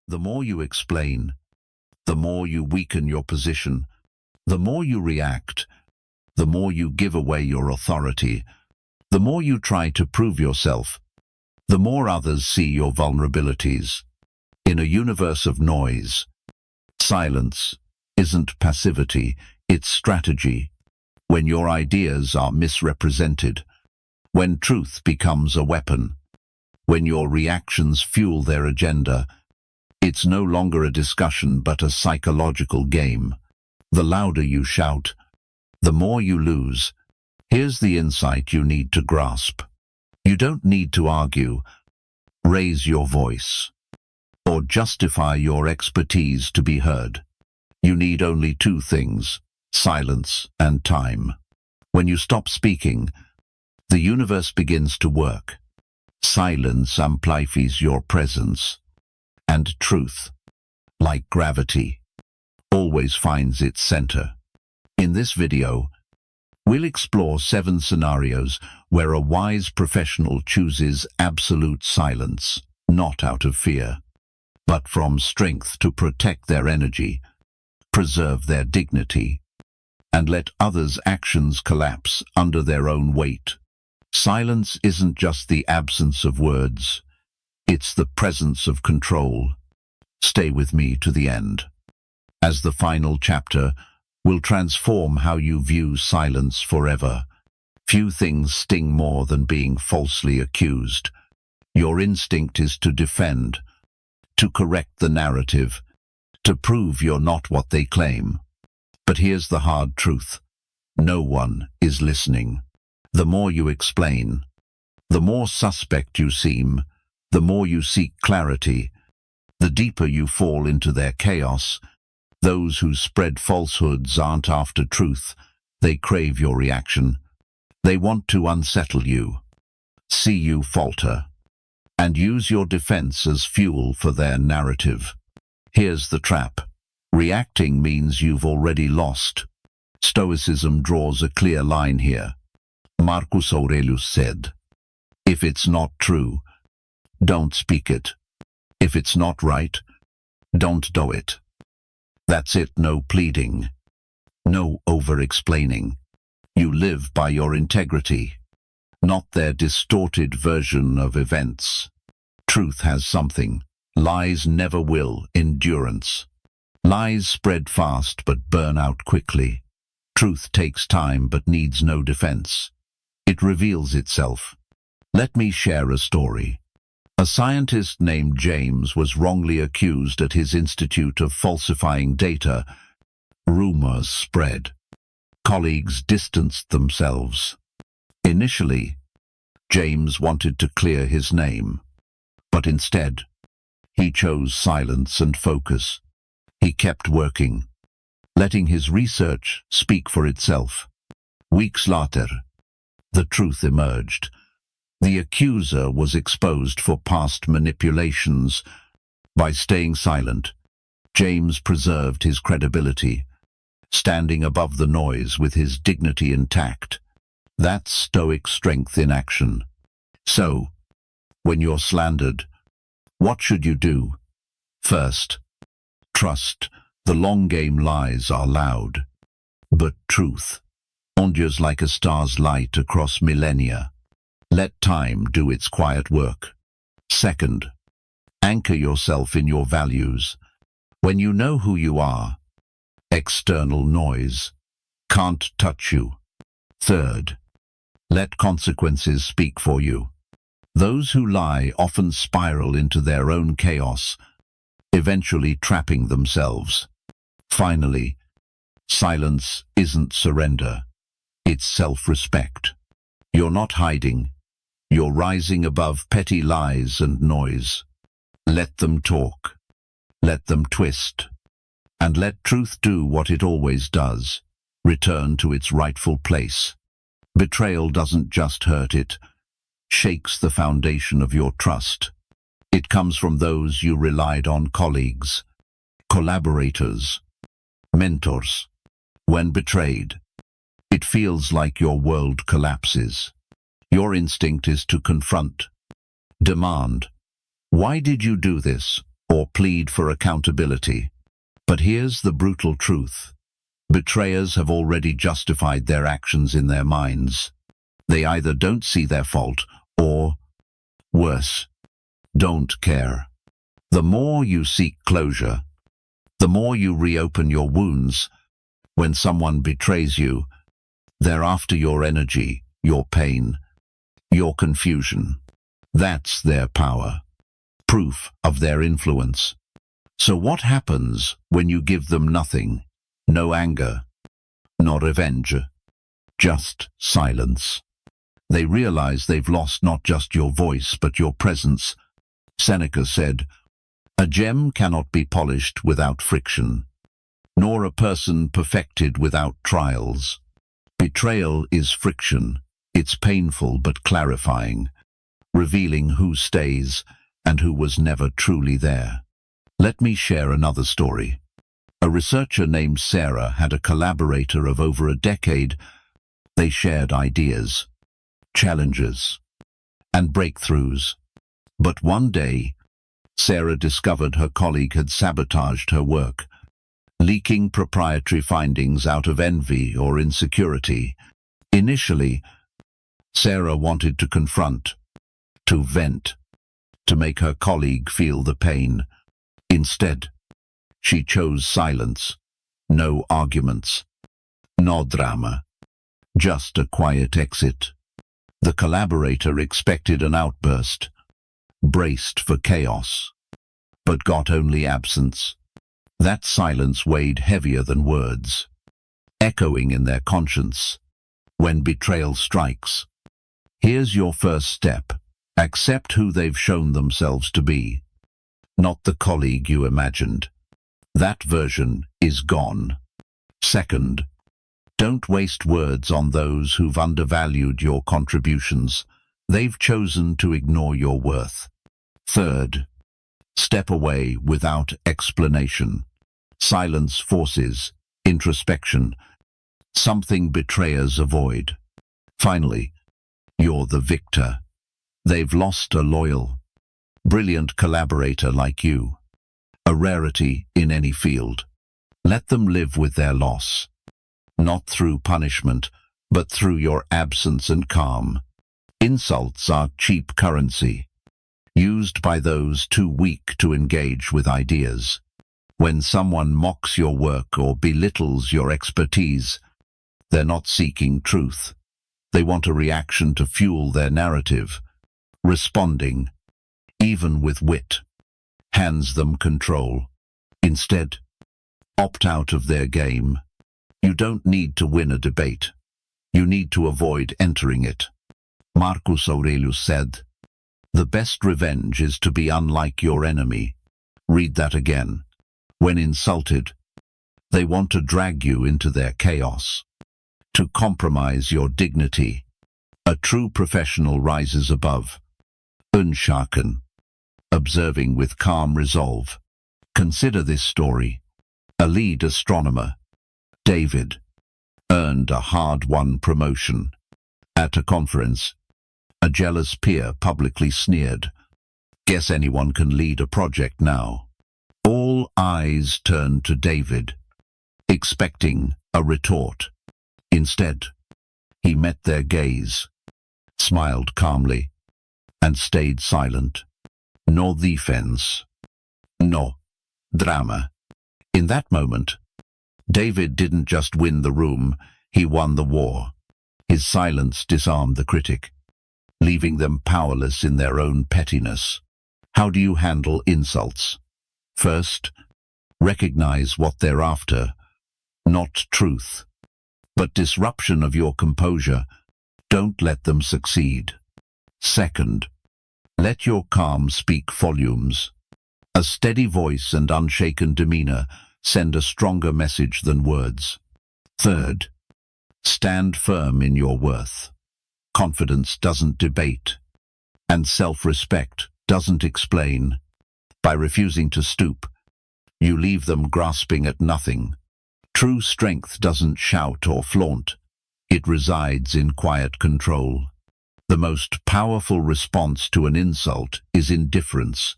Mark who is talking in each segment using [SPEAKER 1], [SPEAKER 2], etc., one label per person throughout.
[SPEAKER 1] The more you explain, the more you weaken your position. The more you react, the more you give away your authority. The more you try to prove yourself, the more others see your vulnerabilities. In a universe of noise, silence isn't passivity, it's strategy. When your ideas are misrepresented, when truth becomes a weapon, when your reactions fuel their agenda, it's no longer a discussion but a psychological game. The louder you shout, the more you lose. Here's the insight you need to grasp. You don't need to argue, raise your voice, or justify your expertise to be heard. You need only two things: silence and time. When you stop speaking, the universe begins to work. Silence amplifies your presence, and truth, like gravity, always finds its center. In this video, we'll explore 7 scenarios where a wise professional chooses absolute silence, not out of fear, but from strength to protect their energy, preserve their dignity, and let others' actions collapse under their own weight. Silence isn't just the absence of words, it's the presence of control. Stay with me to the end, as the final chapter will transform how you view silence forever. Few things sting more than being falsely accused. Your instinct is to defend, to correct the narrative, to prove you're not what they claim. But here's the hard truth: no one is listening. The more you explain, the more suspect you seem, the more you seek clarity, the deeper you fall into their chaos. Those who spread falsehoods aren't after truth, they crave your reaction. They want to unsettle you, see you falter, and use your defense as fuel for their narrative. Here's the trap: reacting means you've already lost. Stoicism draws a clear line here. Marcus Aurelius said, "If it's not true, don't speak it. If it's not right, don't do it." That's it. No pleading, no over-explaining. You live by your integrity, not their distorted version of events. Truth has something lies never will: endurance. Lies spread fast but burn out quickly. Truth takes time but needs no defense. It reveals itself. Let me share a story. A scientist named James was wrongly accused at his institute of falsifying data. Rumors spread. Colleagues distanced themselves. Initially, James wanted to clear his name, but instead, he chose silence and focus. He kept working, letting his research speak for itself. Weeks later, the truth emerged. The accuser was exposed for past manipulations. By staying silent, James preserved his credibility, standing above the noise with his dignity intact. That's Stoic strength in action. So, when you're slandered, what should you do? First, trust. The long game lies are loud, but truth endures like a star's light across millennia. Let time do its quiet work. Second, anchor yourself in your values. When you know who you are, external noise can't touch you. Third, let consequences speak for you. Those who lie often spiral into their own chaos, eventually trapping themselves. Finally, silence isn't surrender. It's self-respect. You're not hiding. You're rising above petty lies and noise. Let them talk. Let them twist. And let truth do what it always does: return to its rightful place. Betrayal doesn't just hurt, it shakes the foundation of your trust. It comes from those you relied on: colleagues, collaborators, mentors. When betrayed, it feels like your world collapses. Your instinct is to confront, demand, "Why did you do this?" or plead for accountability. But here's the brutal truth. Betrayers have already justified their actions in their minds. They either don't see their fault or, worse, don't care. The more you seek closure, the more you reopen your wounds. When someone betrays you, they're after your energy, your pain, your confusion. That's their power, proof of their influence. So what happens when you give them nothing? No anger, no revenge, just silence. They realize they've lost not just your voice, but your presence. Seneca said, "A gem cannot be polished without friction, nor a person perfected without trials." Betrayal is friction. It's painful but clarifying, revealing who stays and who was never truly there. Let me share another story. A researcher named Sarah had a collaborator of over a decade. They shared ideas, challenges, and breakthroughs. But one day, Sarah discovered her colleague had sabotaged her work, leaking proprietary findings out of envy or insecurity. Initially, Sarah wanted to confront, to vent, to make her colleague feel the pain. Instead, she chose silence. No arguments, no drama, just a quiet exit. The collaborator expected an outburst, braced for chaos, but got only absence. That silence weighed heavier than words, echoing in their conscience. When betrayal strikes, here's your first step. Accept who they've shown themselves to be, not the colleague you imagined. That version is gone. Second, don't waste words on those who've undervalued your contributions. They've chosen to ignore your worth. Third, step away without explanation. Silence forces introspection, something betrayers avoid. Finally, you're the victor. They've lost a loyal, brilliant collaborator like you, a rarity in any field. Let them live with their loss, not through punishment, but through your absence and calm. Insults are cheap currency, used by those too weak to engage with ideas. When someone mocks your work or belittles your expertise, they're not seeking truth. They want a reaction to fuel their narrative. Responding, even with wit, hands them control. Instead, opt out of their game. You don't need to win a debate. You need to avoid entering it. Marcus Aurelius said, "The best revenge is to be unlike your enemy." Read that again. When insulted, they want to drag you into their chaos, to compromise your dignity. A true professional rises above, unshaken, observing with calm resolve. Consider this story. A lead astronomer, David, earned a hard-won promotion. At a conference, a jealous peer publicly sneered, "Guess anyone can lead a project now." All eyes turned to David, expecting a retort. Instead, he met their gaze, smiled calmly, and stayed silent. No defense, no drama. In that moment, David didn't just win the room, he won the war. His silence disarmed the critic, leaving them powerless in their own pettiness. How do you handle insults? First, recognize what they're after, not truth, but disruption of your composure. Don't let them succeed. Second, let your calm speak volumes. A steady voice and unshaken demeanor send a stronger message than words. Third, stand firm in your worth. Confidence doesn't debate, and self-respect doesn't explain. By refusing to stoop, you leave them grasping at nothing. True strength doesn't shout or flaunt. It resides in quiet control. The most powerful response to an insult is indifference.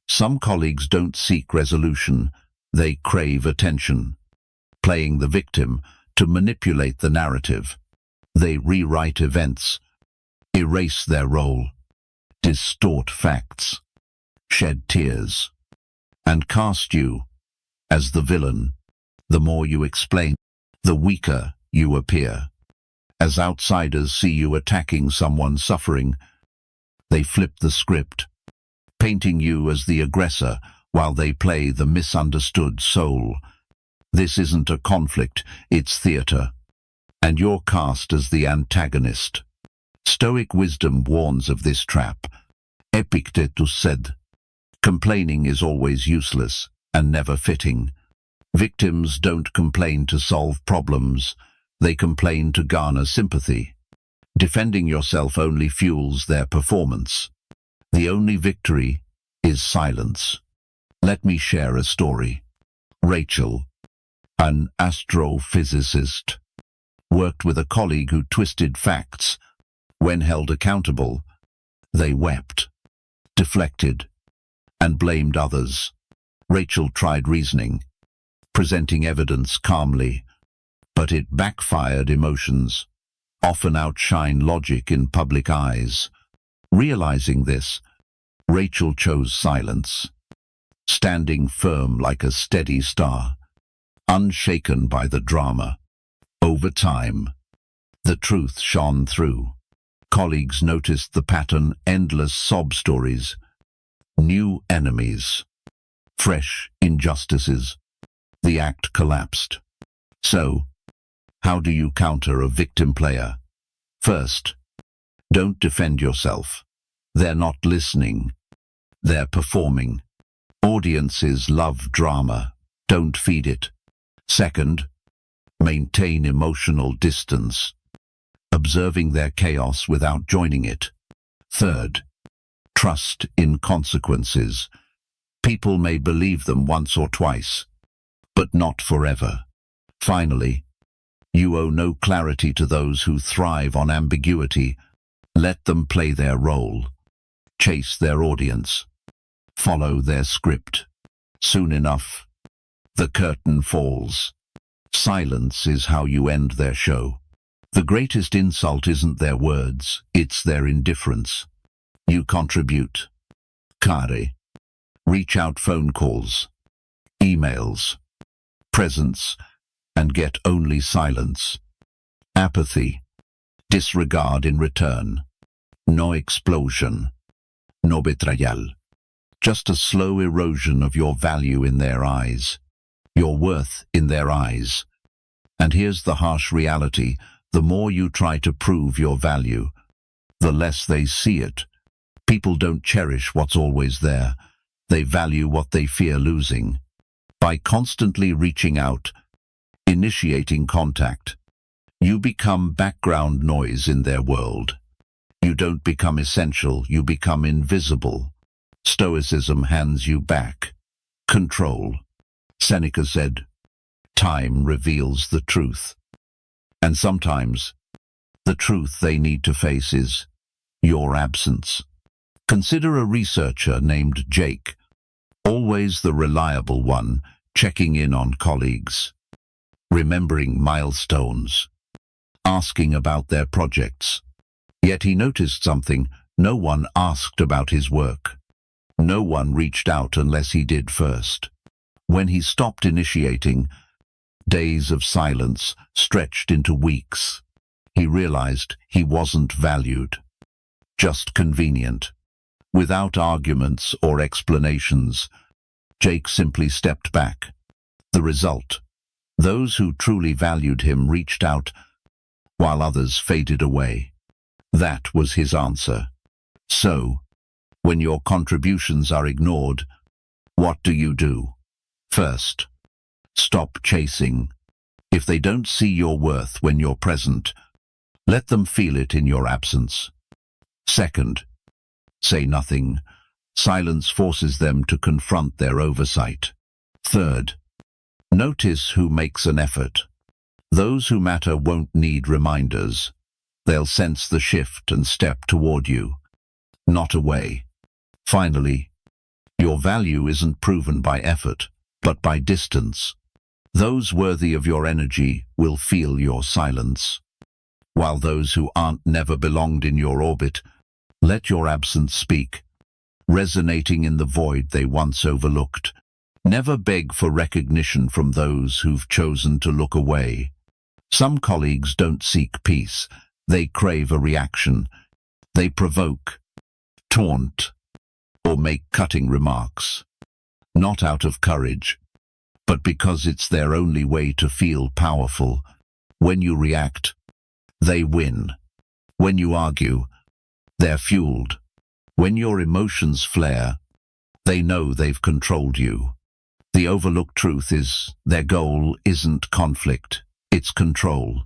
[SPEAKER 1] Some colleagues don't seek resolution, they crave attention, playing the victim to manipulate the narrative. They rewrite events, erase their role, distort facts, shed tears, and cast you as the villain. The more you explain, the weaker you appear. As outsiders see you attacking someone suffering, they flip the script, painting you as the aggressor while they play the misunderstood soul. This isn't a conflict, it's theater, and you're cast as the antagonist. Stoic wisdom warns of this trap. Epictetus said, "Complaining is always useless and never fitting." Victims don't complain to solve problems, they complain to garner sympathy. Defending yourself only fuels their performance. The only victory is silence. Let me share a story. Rachel, an astrophysicist, worked with a colleague who twisted facts. When held accountable, they wept, deflected, and blamed others. Rachel tried reasoning, presenting evidence calmly, but it backfired. Emotions often outshine logic in public eyes. Realizing this, Rachel chose silence, standing firm like a steady star, unshaken by the drama. Over time, the truth shone through. Colleagues noticed the pattern: endless sob stories, new enemies, fresh injustices. The act collapsed. So, how do you counter a victim player? First, don't defend yourself. They're not listening. They're performing. Audiences love drama. Don't feed it. Second, maintain emotional distance, observing their chaos without joining it. Third, trust in consequences. People may believe them once or twice, but not forever. Finally, you owe no clarity to those who thrive on ambiguity. Let them play their role, chase their audience, follow their script. Soon enough, the curtain falls. Silence is how you end their show. The greatest insult isn't their words, it's their indifference. You contribute. Care. Reach out: phone calls, emails, presence, and get only silence. Apathy. Disregard in return. No explosion. No betrayal. Just a slow erosion of your value in their eyes, your worth in their eyes. And here's the harsh reality: the more you try to prove your value, the less they see it. People don't cherish what's always there. They value what they fear losing. By constantly reaching out, initiating contact, you become background noise in their world. You don't become essential, you become invisible. Stoicism hands you back control. Seneca said, "Time reveals the truth." And sometimes, the truth they need to face is your absence. Consider a researcher named Jake, always the reliable one, checking in on colleagues, remembering milestones, asking about their projects. Yet he noticed something: no one asked about his work. No one reached out unless he did first. When he stopped initiating, days of silence stretched into weeks. He realized he wasn't valued, just convenient. Without arguments or explanations, Jake simply stepped back. The result: those who truly valued him reached out, while others faded away. That was his answer. So, when your contributions are ignored, what do? First, stop chasing. If they don't see your worth when you're present, let them feel it in your absence. Second, say nothing. Silence forces them to confront their oversight. Third, notice who makes an effort. Those who matter won't need reminders. They'll sense the shift and step toward you, not away. Finally, Your value isn't proven by effort, but by distance. Those worthy of your energy will feel your silence, while those who aren't never belonged in your orbit. Let your absence speak, resonating in the void they once overlooked. Never beg for recognition from those who've chosen to look away. Some colleagues don't seek peace, they crave a reaction. They provoke, taunt, or make cutting remarks, not out of courage, but because it's their only way to feel powerful. When you react, they win. When you argue, they're fueled. When your emotions flare, they know they've controlled you. The overlooked truth is their goal isn't conflict, it's control.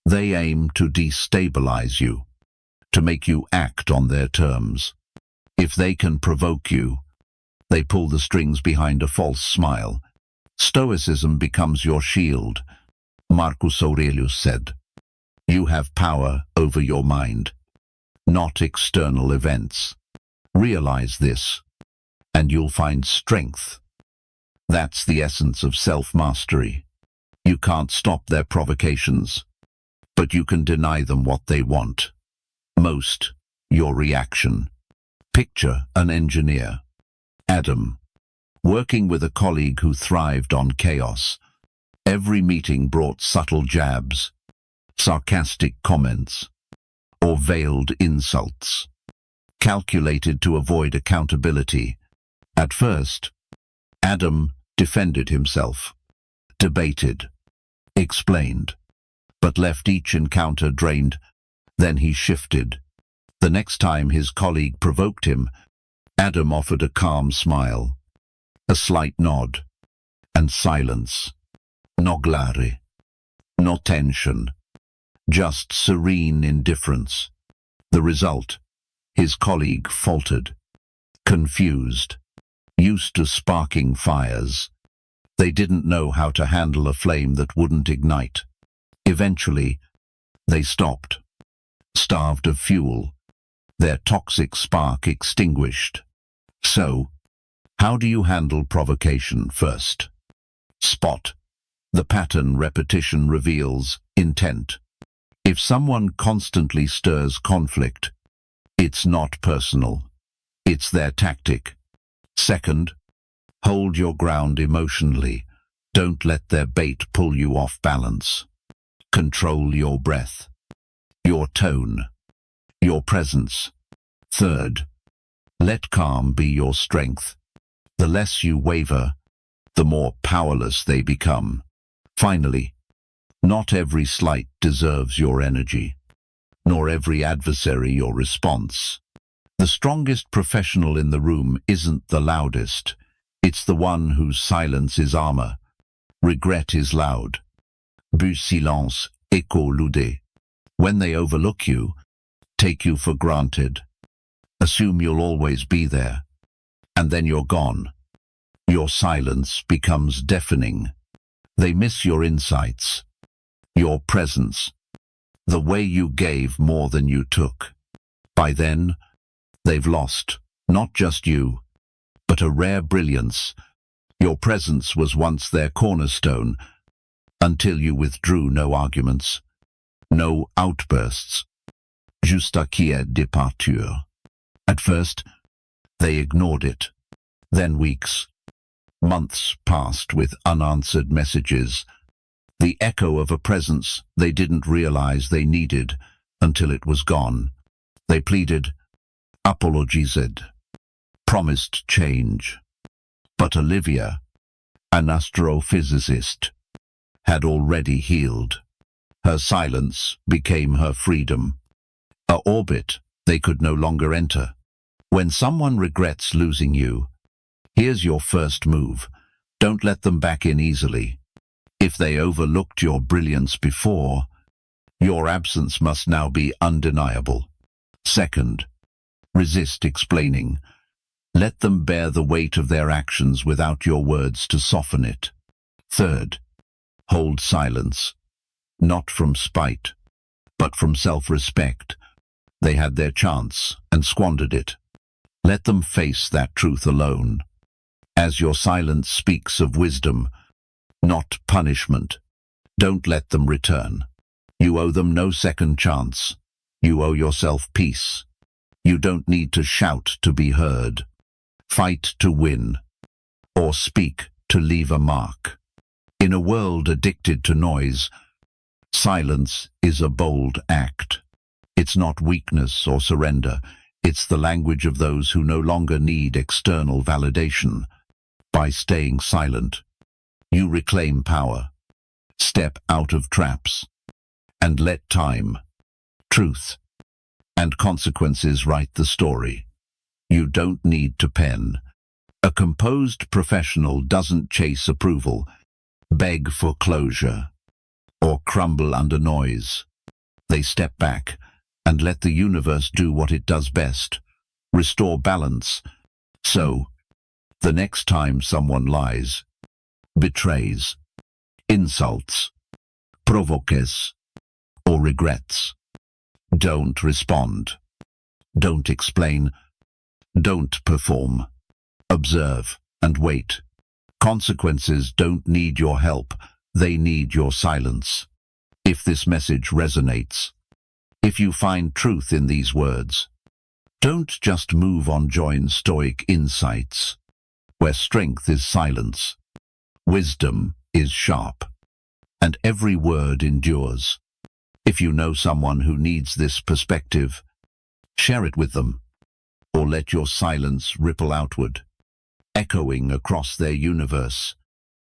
[SPEAKER 1] They aim to destabilize you, to make you act on their terms. If they can provoke you, they pull the strings behind a false smile. Stoicism becomes your shield. Marcus Aurelius said, "You have power over your mind, not external events." Realize this, and you'll find strength. That's the essence of self-mastery. You can't stop their provocations, but you can deny them what they want. Most, your reaction. Picture an engineer, Adam, working with a colleague who thrived on chaos. Every meeting brought subtle jabs, sarcastic comments, or veiled insults, calculated to avoid accountability. At first, Adam defended himself, debated, explained, but left each encounter drained. Then he shifted. The next time his colleague provoked him, Adam offered a calm smile, a slight nod, and silence. No glare, no tension, just serene indifference. The result, his colleague faltered, confused, used to sparking fires. They didn't know how to handle a flame that wouldn't ignite. Eventually, they stopped, starved of fuel, their toxic spark extinguished. So, how do you handle provocation? First, spot the pattern. Repetition reveals intent. If someone constantly stirs conflict, it's not personal, it's their tactic. Second, hold your ground emotionally. Don't let their bait pull you off balance. Control your breath, your tone, your presence. Third, let calm be your strength. The less you waver, the more powerless they become. Finally, not every slight deserves your energy, nor every adversary your response. The strongest professional in the room isn't the loudest. It's the one whose silence is armor. Regret is loud. Bu silence, écho loudé. When they overlook you, take you for granted, assume you'll always be there, and then you're gone. Your silence becomes deafening. They miss your insights, your presence, the way you gave more than you took. By then, they've lost, not just you, but a rare brilliance. Your presence was once their cornerstone, until you withdrew. No arguments, no outbursts, juste à départure. At first, they ignored it. Then weeks, months passed with unanswered messages, the echo of a presence they didn't realize they needed until it was gone. They pleaded, apologized, promised change. But Olivia, an astrophysicist, had already healed. Her silence became her freedom, an orbit they could no longer enter. When someone regrets losing you, here's your first move. Don't let them back in easily. If they overlooked your brilliance before, your absence must now be undeniable. Second, resist explaining. Let them bear the weight of their actions without your words to soften it. Third, hold silence, not from spite, but from self-respect. They had their chance and squandered it. Let them face that truth alone. as your silence speaks of wisdom, not punishment. Don't let them return. You owe them no second chance. You owe yourself peace. You don't need to shout to be heard, fight to win, or speak to leave a mark. In a world addicted to noise, silence is a bold act. It's not weakness or surrender. It's the language of those who no longer need external validation. By staying silent, you reclaim power, step out of traps, and let time, truth, and consequences write the story. You don't need to pen. A composed professional doesn't chase approval, beg for closure, or crumble under noise. They step back and let the universe do what it does best, restore balance. So, the next time someone lies, betrays, insults, provokes, or regrets, don't respond. Don't explain. Don't perform. Observe and wait. Consequences don't need your help. They need your silence. If this message resonates, if you find truth in these words, don't just move on. Join Stoic Insights, where strength is silence, wisdom is sharp, and every word endures. If you know someone who needs this perspective, share it with them, or let your silence ripple outward, echoing across their universe.